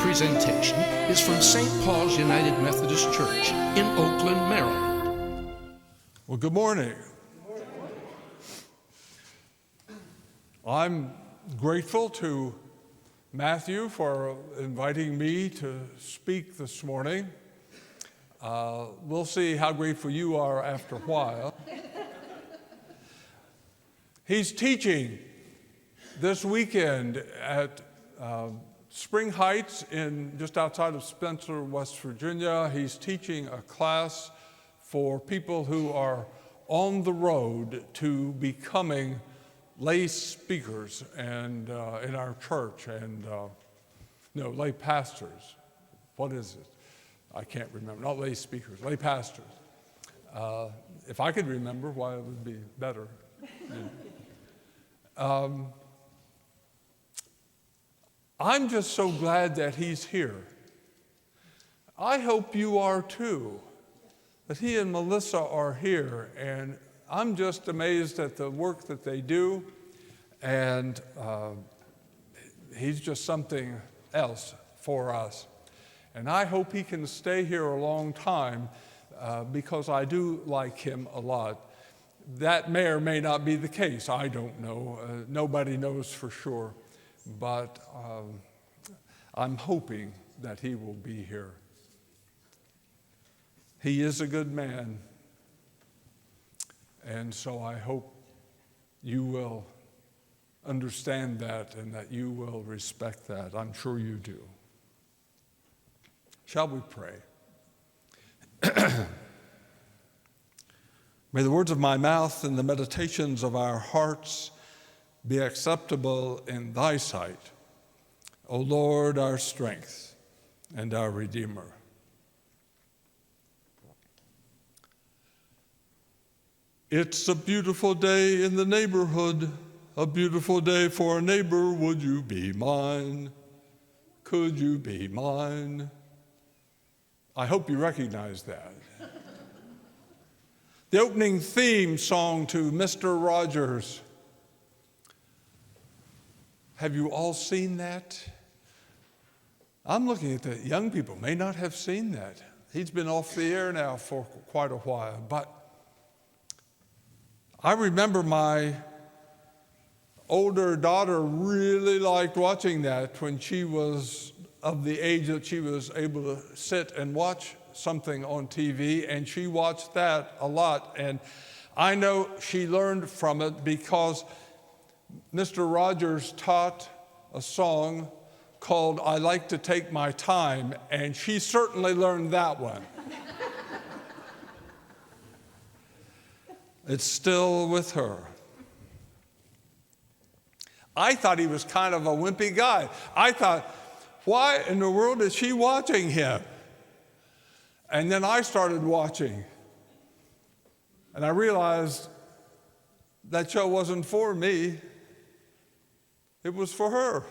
presentation is from St. Paul's United Methodist Church in Oakland, Maryland. Well, good morning. I'm grateful to Matthew for inviting me to speak this morning. We'll see how grateful you are after a while. He's teaching this weekend at Spring Heights just outside of Spencer, West Virginia. He's teaching a class for people who are on the road to becoming lay speakers and in our church and lay pastors. What is it? I can't remember. Not lay speakers, lay pastors. If I could remember, why it would be better. I'm just so glad that he's here. I hope you are too, that he and Melissa are here, and I'm just amazed at the work that they do, and he's just something else for us. And I hope he can stay here a long time because I do like him a lot. That may or may not be the case. I don't know. Nobody knows for sure. But I'm hoping that he will be here. He is a good man. And so I hope you will understand that and that you will respect that. I'm sure you do. Shall we pray? May the words of my mouth and the meditations of our hearts be acceptable in thy sight, O Lord, our strength and our Redeemer. It's a beautiful day in the neighborhood, a beautiful day for a neighbor. Would you be mine? Could you be mine? I hope you recognize that. The opening theme song to Mr. Rogers. Have you all seen that? I'm looking at the young people, may not have seen that. He's been off the air now for quite a while, but I remember my older daughter really liked watching that when she was of the age that she was able to sit and watch something on TV, and she watched that a lot. And I know she learned from it because Mr. Rogers taught a song called I Like to Take My Time, and she certainly learned that one. It's still with her. I thought he was kind of a wimpy guy. I thought, why in the world is she watching him? And then I started watching, and I realized that show wasn't for me. It was for her.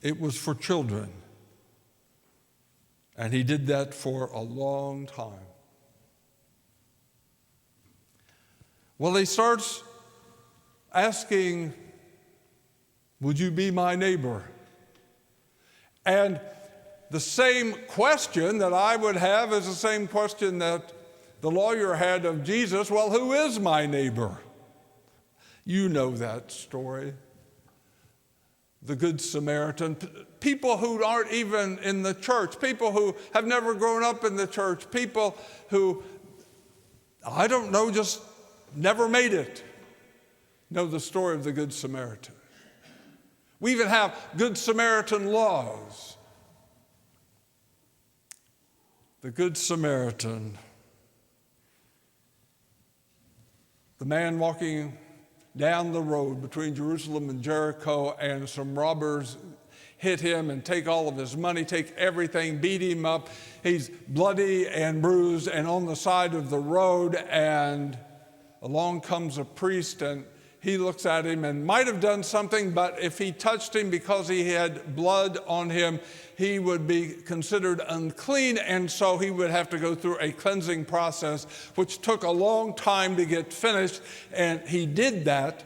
It was for children. And he did that for a long time. Well, he starts asking, would you be my neighbor? And the same question that I would have is the same question that the lawyer had of Jesus. Well, who is my neighbor? You know that story. The Good Samaritan. People who aren't even in the church. People who have never grown up in the church. People who, I don't know, just never made it. Know the story of the Good Samaritan. We even have Good Samaritan laws. The Good Samaritan. The man walking down the road between Jerusalem and Jericho, and some robbers hit him and take all of his money, take everything, beat him up. He's bloody and bruised and on the side of the road, and along comes a priest, and he looks at him and might have done something, but if he touched him because he had blood on him, he would be considered unclean, and so he would have to go through a cleansing process, which took a long time to get finished, and he did that.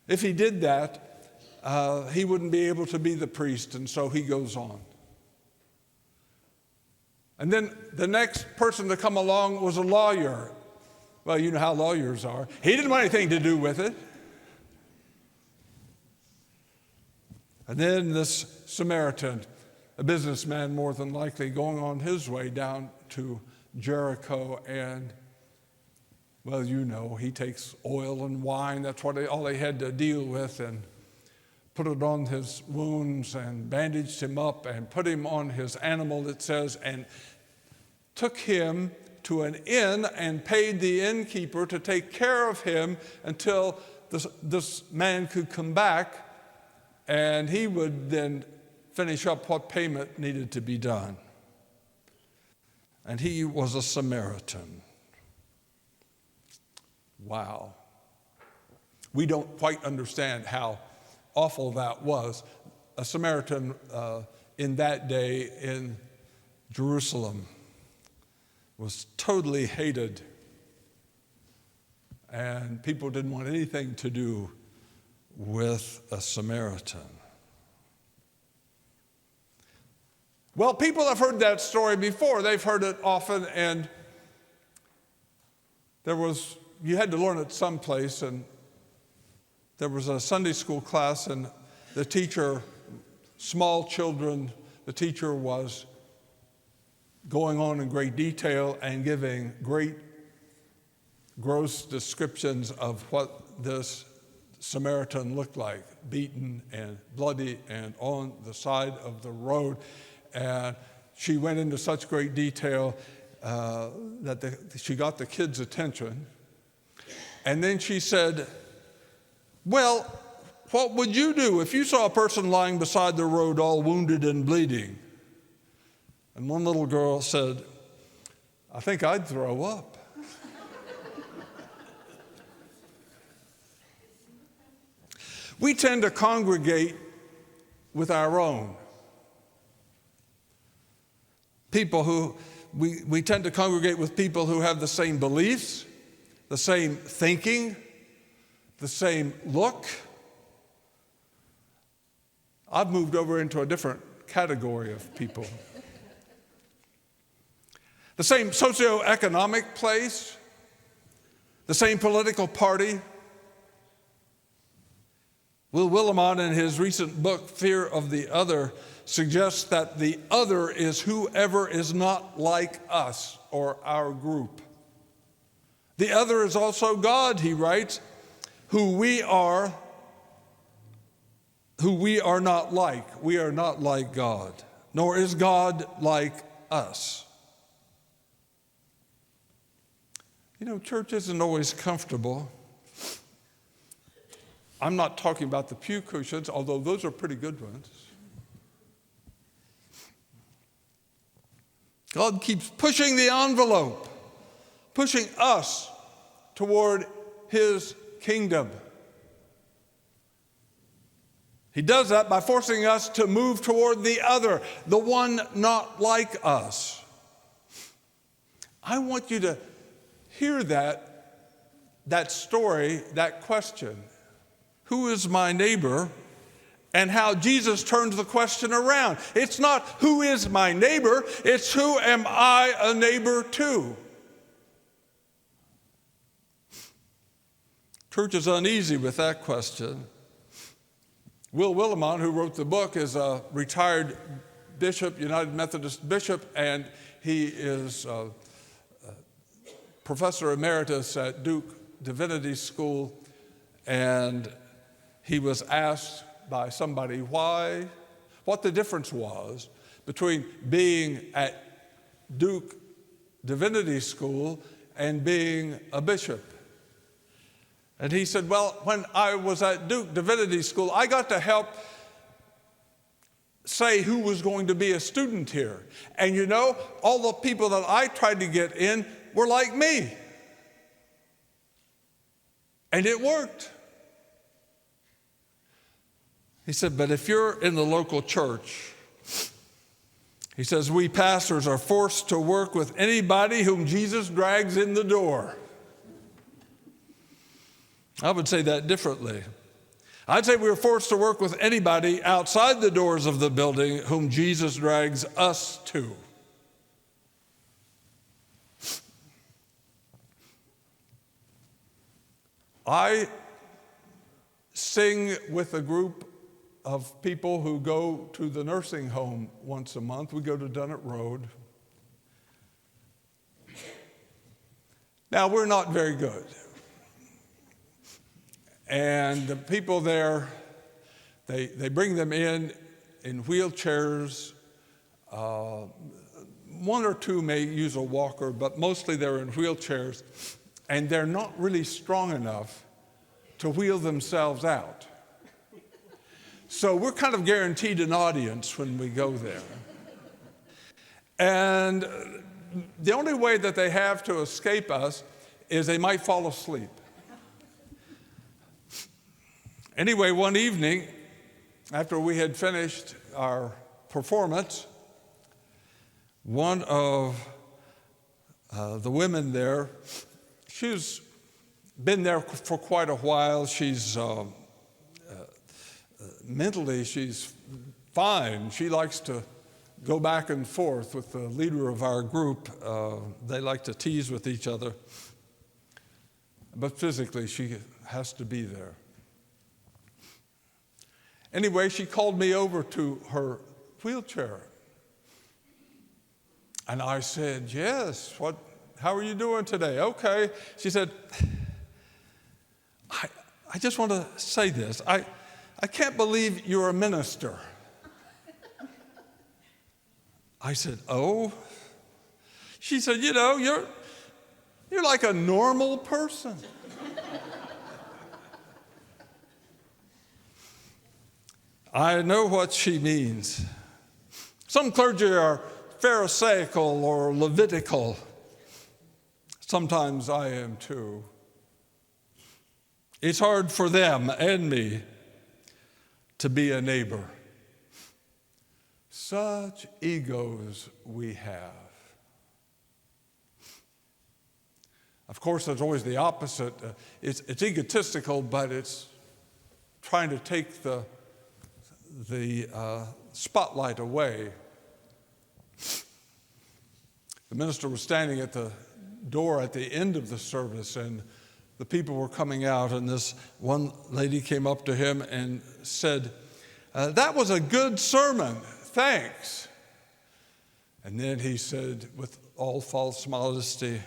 If he did that, he wouldn't be able to be the priest, and so he goes on. And then the next person to come along was a lawyer. Well, you know how lawyers are. He didn't want anything to do with it. And then this Samaritan, a businessman more than likely, going on his way down to Jericho, and well, you know, he takes oil and wine. That's all they had to deal with, and put it on his wounds and bandaged him up and put him on his animal, it says, and took him to an inn and paid the innkeeper to take care of him until this man could come back, and he would then finish up what payment needed to be done. And he was a Samaritan. Wow. We don't quite understand how awful that was. A Samaritan in that day in Jerusalem was totally hated, and people didn't want anything to do with a Samaritan. Well, people have heard that story before. They've heard it often, and you had to learn it someplace, and there was a Sunday school class, and the teacher, small children, the teacher was going on in great detail and giving great, gross descriptions of what this Samaritan looked like, beaten and bloody and on the side of the road. And she went into such great detail that she got the kids' attention. And then she said, well, what would you do if you saw a person lying beside the road all wounded and bleeding? And one little girl said, I think I'd throw up. We tend to congregate with our own. We tend to congregate with people who have the same beliefs, the same thinking, the same look. I've moved over into a different category of people. The same socioeconomic place, the same political party. Will Willimon, in his recent book, Fear of the Other, suggests that the other is whoever is not like us or our group. The other is also God, he writes, who we are not like. We are not like God, nor is God like us. You know, church isn't always comfortable. I'm not talking about the pew cushions, although those are pretty good ones. God keeps pushing the envelope, pushing us toward his kingdom. He does that by forcing us to move toward the other, the one not like us. I want you to hear that story, that question. Who is my neighbor? And how Jesus turns the question around. It's not who is my neighbor, it's who am I a neighbor to? Church is uneasy with that question. Will Willimon, who wrote the book, is a retired bishop, United Methodist bishop, and he is a professor emeritus at Duke Divinity School, and he was asked by somebody what the difference was between being at Duke Divinity School and being a bishop. And he said, well, when I was at Duke Divinity School, I got to help say who was going to be a student here. And you know, all the people that I tried to get in were like me. And it worked. He said, but if you're in the local church, he says, we pastors are forced to work with anybody whom Jesus drags in the door. I would say that differently. I'd say we were forced to work with anybody outside the doors of the building whom Jesus drags us to. I sing with a group of people who go to the nursing home once a month. We go to Dunnett Road. Now, we're not very good. And the people there, they bring them in wheelchairs. One or two may use a walker, but mostly they're in wheelchairs. And they're not really strong enough to wheel themselves out. So we're kind of guaranteed an audience when we go there. And the only way that they have to escape us is they might fall asleep. Anyway, one evening, after we had finished our performance, one of the women there, she's been there for quite a while. She's mentally, she's fine. She likes to go back and forth with the leader of our group. They like to tease with each other. But physically, she has to be there. Anyway, she called me over to her wheelchair. And I said, yes, how are you doing today? Okay. She said, I just want to say this. I can't believe you're a minister. I said, oh? She said, you're like a normal person. I know what she means. Some clergy are Pharisaical or Levitical. Sometimes I am too. It's hard for them and me to be a neighbor. Such egos we have. Of course, there's always the opposite. It's egotistical, but it's trying to take the spotlight away. The minister was standing at the door at the end of the service, and the people were coming out, and this one lady came up to him and said, that was a good sermon, thanks. And then he said, with all false modesty,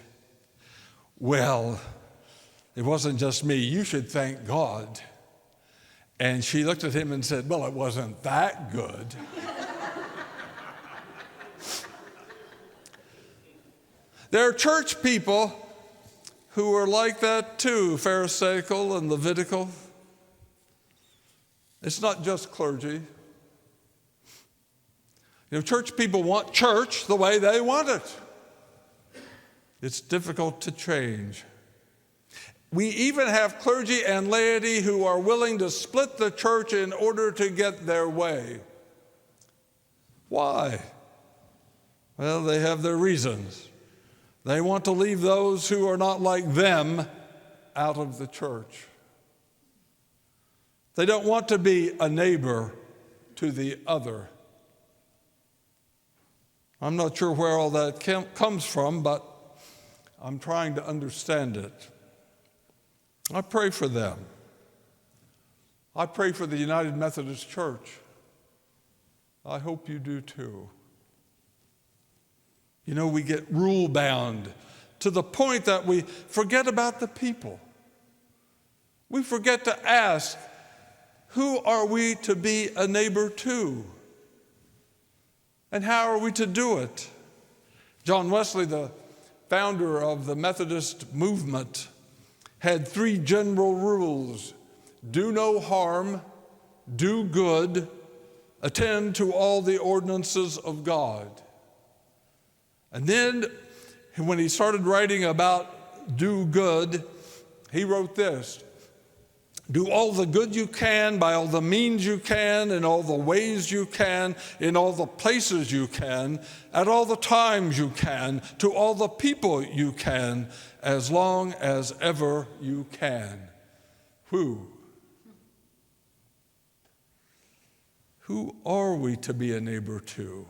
well, it wasn't just me, you should thank God. And she looked at him and said, well, it wasn't that good. There are church people who are like that too, Pharisaical and Levitical. It's not just clergy. Church people want church the way they want it. It's difficult to change. We even have clergy and laity who are willing to split the church in order to get their way. Why? Well, they have their reasons. They want to leave those who are not like them out of the church. They don't want to be a neighbor to the other. I'm not sure where all that comes from, but I'm trying to understand it. I pray for them. I pray for the United Methodist Church. I hope you do too. We get rule-bound to the point that we forget about the people. We forget to ask, who are we to be a neighbor to? And how are we to do it? John Wesley, the founder of the Methodist movement, had 3 general rules: do no harm, do good, attend to all the ordinances of God. And then when he started writing about do good, he wrote this: do all the good you can by all the means you can, in all the ways you can, in all the places you can, at all the times you can, to all the people you can, as long as ever you can. Who? Who are we to be a neighbor to?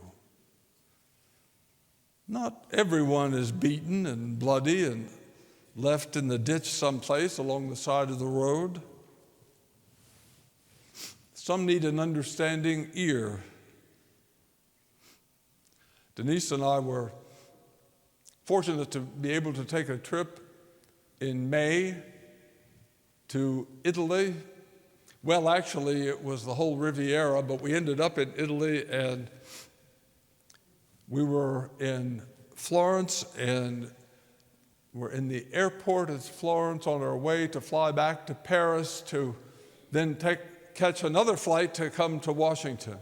Not everyone is beaten and bloody and left in the ditch someplace along the side of the road. Some need an understanding ear. Denise and I were fortunate to be able to take a trip in May to Italy. Well, actually, it was the whole Riviera, but we ended up in Italy, and we were in Florence, and we're in the airport at Florence on our way to fly back to Paris to then catch another flight to come to Washington.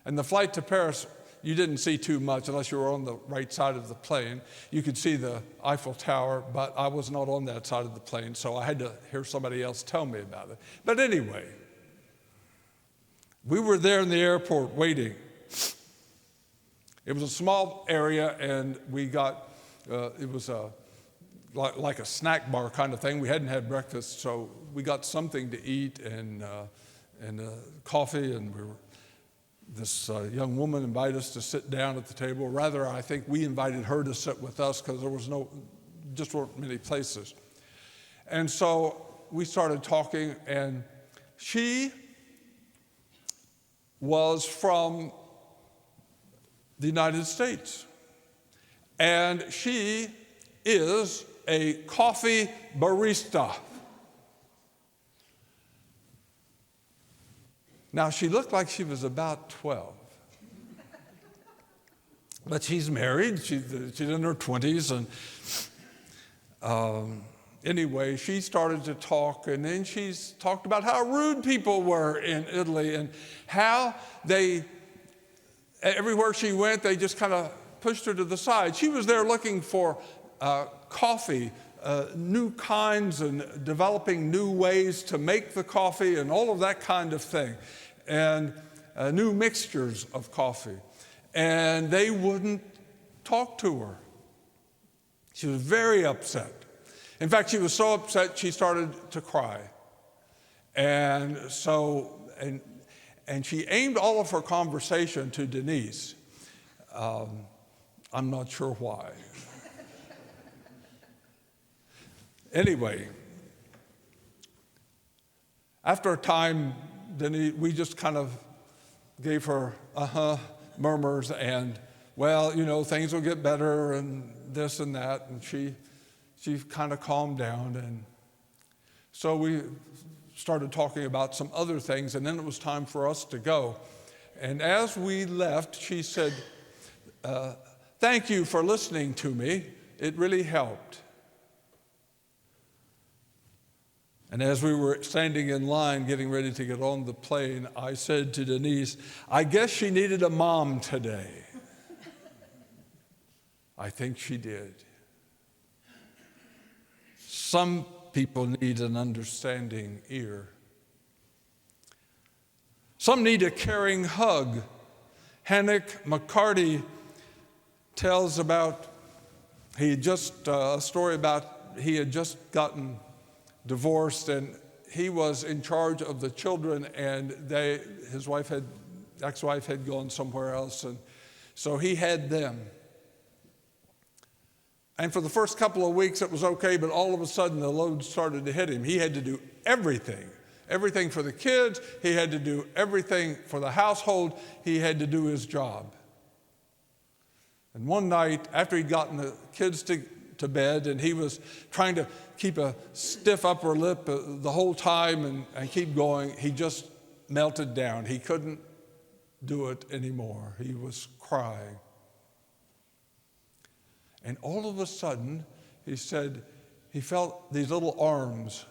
And the flight to Paris, you didn't see too much unless you were on the right side of the plane. You could see the Eiffel Tower, but I was not on that side of the plane, so I had to hear somebody else tell me about it. But anyway, we were there in the airport waiting. It was a small area, and we got, it was like a snack bar kind of thing. We hadn't had breakfast, so we got something to eat and coffee, and this young woman invited us to sit down at the table. Rather, I think we invited her to sit with us because there was just weren't many places. And so we started talking, and she was from the United States, and she is a coffee barista. Now, she looked like she was about 12, but she's married. She's in her 20s, and anyway, she started to talk, and then she's talked about how rude people were in Italy and how everywhere she went, they just kind of pushed her to the side. She was there looking for coffee, new kinds, and developing new ways to make the coffee and all of that kind of thing, and new mixtures of coffee. And they wouldn't talk to her. She was very upset. In fact, she was so upset she started to cry. And she aimed all of her conversation to Denise. I'm not sure why. Anyway, after a time, Denise, we just kind of gave her murmurs and, well, things will get better and this and that. And she kind of calmed down. And so we started talking about some other things, and then it was time for us to go. And as we left, she said, thank you for listening to me. It really helped. And as we were standing in line getting ready to get on the plane, I said to Denise, I guess she needed a mom today. I think she did. Some people need an understanding ear. Some need a caring hug. Hannick McCarty tells about, a story about he had just gotten divorced, and he was in charge of the children, and his ex-wife had gone somewhere else, and so he had them. And for the first couple of weeks it was okay, but all of a sudden the load started to hit him. He had to do everything for the kids. He had to do everything for the household. He had to do his job. And one night, after he'd gotten the kids to bed, and he was trying to keep a stiff upper lip the whole time and keep going, he just melted down. He couldn't do it anymore. He was crying. And all of a sudden, he said, he felt these little arms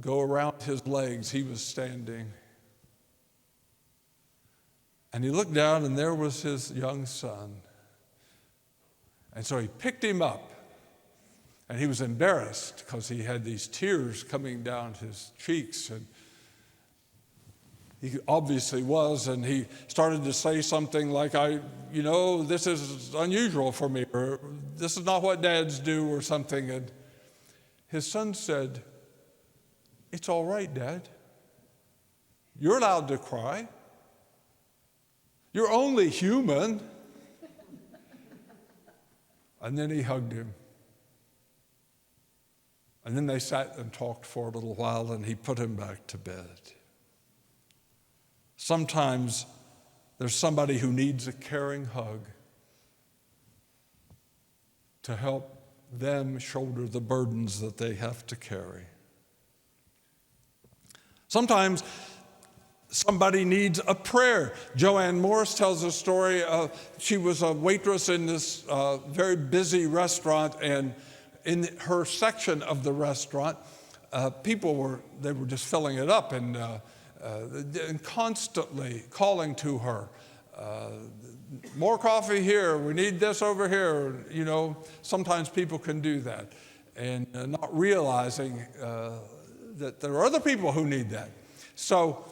go around his legs. He was standing. And he looked down, and there was his young son. And so he picked him up. And he was embarrassed because he had these tears coming down his cheeks. And he obviously was. And he started to say something like, this is unusual for me, or this is not what dads do, or something. And his son said, it's all right, Dad. You're allowed to cry. You're only human. And then he hugged him. And then they sat and talked for a little while, and he put him back to bed. Sometimes there's somebody who needs a caring hug to help them shoulder the burdens that they have to carry. Sometimes somebody needs a prayer. Joanne Morris tells a story. She was a waitress in this very busy restaurant, and in her section of the restaurant, people were just filling it up and constantly calling to her. More coffee here, we need this over here. You know, sometimes people can do that and not realizing that there are other people who need that. So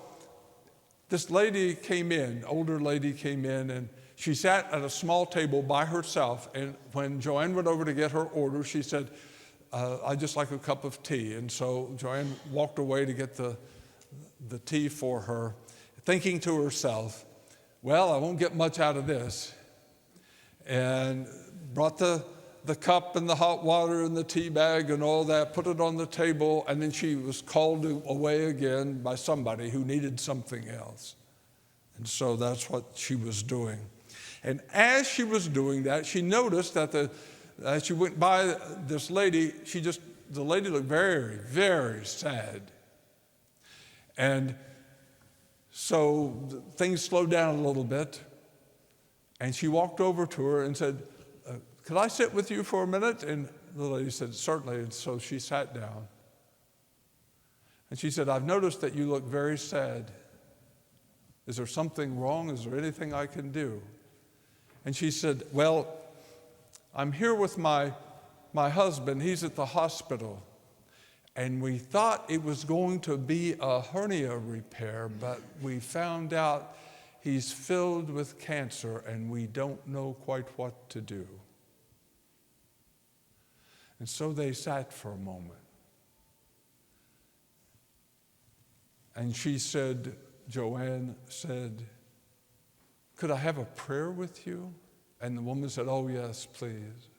this lady came in, older lady came in, and she sat at a small table by herself. And when Joanne went over to get her order, she said, I'd just like a cup of tea. And so Joanne walked away to get the tea for her, thinking to herself, well, I won't get much out of this. And brought the cup and the hot water and the tea bag and all that, put it on the table, and then she was called away again by somebody who needed something else. And so that's what she was doing. And as she was doing that, she noticed that as she went by this lady, the lady looked very, very sad. And so things slowed down a little bit, and she walked over to her and said, could I sit with you for a minute? And the lady said, certainly. And so she sat down. And she said, I've noticed that you look very sad. Is there something wrong? Is there anything I can do? And she said, well, I'm here with my husband. He's at the hospital. And we thought it was going to be a hernia repair, but we found out he's filled with cancer, and we don't know quite what to do. And so they sat for a moment. And Joanne said, could I have a prayer with you? And the woman said, oh, yes, please.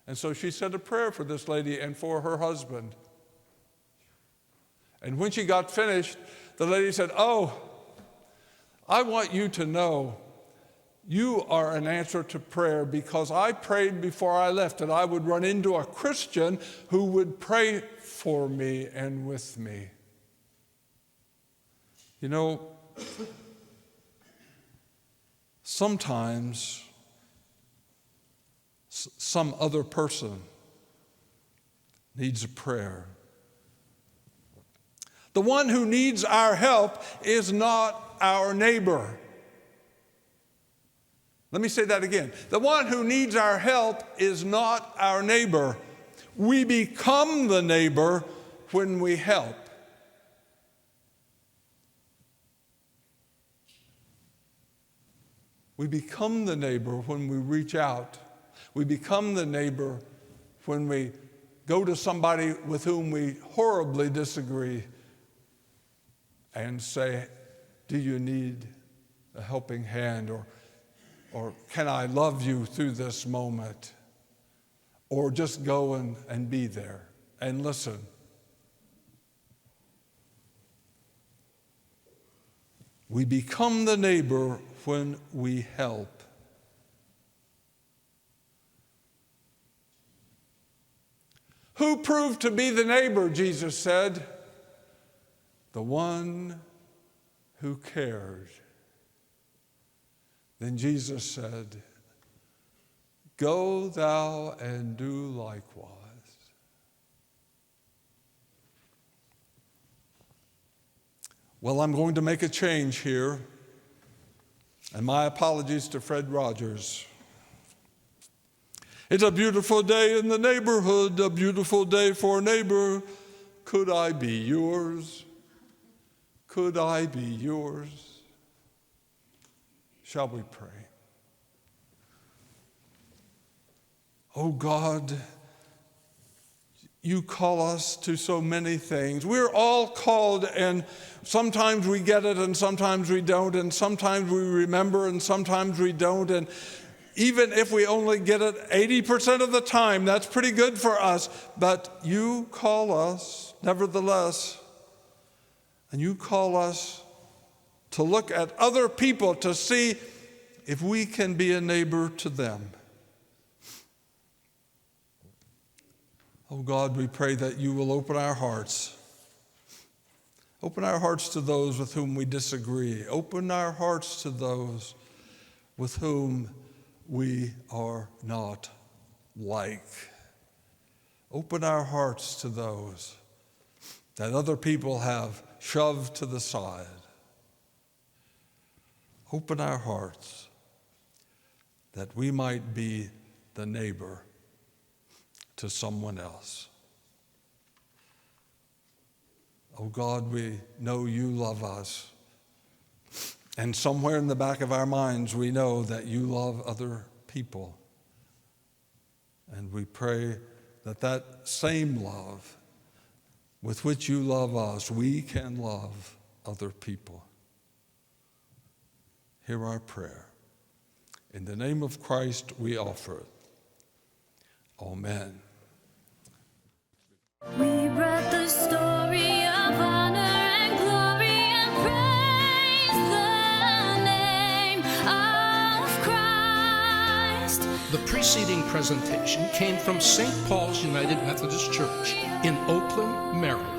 And so she said a prayer for this lady and for her husband. And when she got finished, the lady said, oh, I want you to know you are an answer to prayer, because I prayed before I left that I would run into a Christian who would pray for me and with me. You know, sometimes some other person needs a prayer. The one who needs our help is not our neighbor. Let me say that again. The one who needs our help is not our neighbor. We become the neighbor when we help. We become the neighbor when we reach out. We become the neighbor when we go to somebody with whom we horribly disagree and say, do you need a helping hand? Or can I love you through this moment? Or just go and be there and listen. We become the neighbor when we help. Who proved to be the neighbor, Jesus said? The one who cared. Then Jesus said, go thou and do likewise. Well, I'm going to make a change here, and my apologies to Fred Rogers. It's a beautiful day in the neighborhood, a beautiful day for a neighbor. Could I be yours? Could I be yours? Shall we pray? Oh God, you call us to so many things. We're all called, and sometimes we get it and sometimes we don't, and sometimes we remember and sometimes we don't. And even if we only get it 80% of the time, that's pretty good for us. But you call us nevertheless, and you call us to look at other people to see if we can be a neighbor to them. Oh God, we pray that you will open our hearts. Open our hearts to those with whom we disagree. Open our hearts to those with whom we are not like. Open our hearts to those that other people have shoved to the side. Open our hearts that we might be the neighbor to someone else. Oh God, we know you love us. And somewhere in the back of our minds, we know that you love other people. And we pray that that same love with which you love us, we can love other people. Hear our prayer. In the name of Christ, we offer it. Amen. We brought the story of honor and glory and praise the name of Christ. The preceding presentation came from St. Paul's United Methodist Church in Oakland, Maryland.